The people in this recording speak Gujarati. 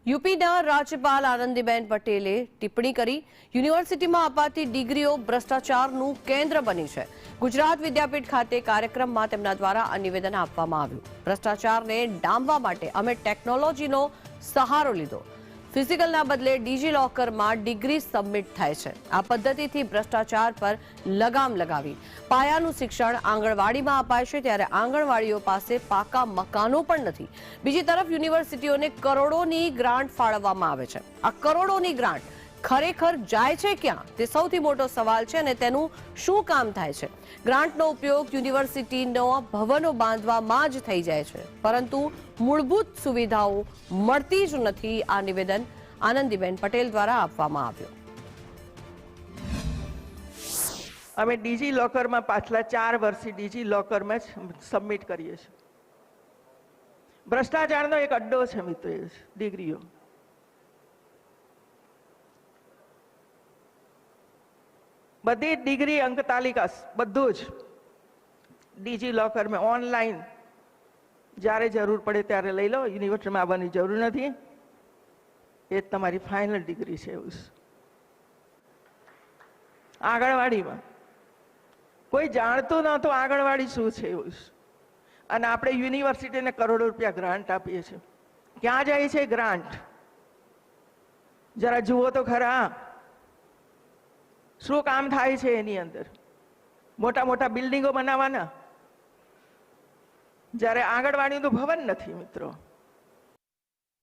યુપીના રાજ્યપાલ આનંદીબેન પટેલે ટિપ્પણી કરી યુનિવર્સિટીમાં અપાતી ડિગ્રીઓ ભ્રષ્ટાચારનું કેન્દ્ર બની છે। ગુજરાત વિદ્યાપીઠ ખાતે કાર્યક્રમમાં તેમના દ્વારા આ નિવેદન આપવામાં આવ્યું। ભ્રષ્ટાચારને ડામવા માટે અમે ટેકનોલોજીનો સહારો લીધો। ફિઝિકલના બદલે ડિજીલોકરમાં ડિગ્રી સબમિટ થાય છે। આ પદ્ધતિથી ભ્રષ્ટાચાર પર લગામ લગાવી પાયાનું શિક્ષણ આંગણવાડીમાં અપાય છે, ત્યારે આંગણવાડીઓ પાસે પાકા મકાનો પણ નથી। બીજી તરફ યુનિવર્સિટીઓને કરોડોની ગ્રાન્ટ ફાળવવામાં આવે છે। આ કરોડોની ગ્રાન્ટ ખરેખર જાય છે ક્યાં, તે સૌથી મોટો સવાલ છે અને તેનું શું કામ થાય છે। ગ્રાન્ટનો ઉપયોગ યુનિવર્સિટીનો ભવનો બાંધવામાં જ થઈ જાય છે, પરંતુ મૂળભૂત સુવિધાઓ મળતી જ નથી। આ નિવેદન આનંદીબેન પટેલ દ્વારા આપવામાં આવ્યું। અમે ડિજીલોકરમાં પાછલા 4 વર્ષથી ડિજીલોકરમાં જ સબમિટ કરીએ છીએ। ભ્રષ્ટાચારનો એક અડ્ડો છે મિત્રો, ડિગ્રીઓ। બધી ડિગ્રી અંક તાલિકા બધું જ ડિજીલોકરમાં ઓનલાઈન જ્યારે જરૂર પડે ત્યારે લઈ લો। યુનિવર્સિટીમાં આવવાની જરૂર નથી, એ તમારી ફાઇનલ ડિગ્રી છે। એવું આંગણવાડીમાં કોઈ જાણતું નહોતું આંગણવાડી શું છે એવું, અને આપણે યુનિવર્સિટીને કરોડો રૂપિયા ગ્રાન્ટ આપીએ છીએ। ક્યાં જાય છે ગ્રાન્ટ? જરા જુઓ તો ખરા, શું કામ થાય છે એની અંદર? મોટા મોટા બિલ્ડિંગો બનાવવાના, જ્યારે આંગણવાડીનું ભવન નથી મિત્રો।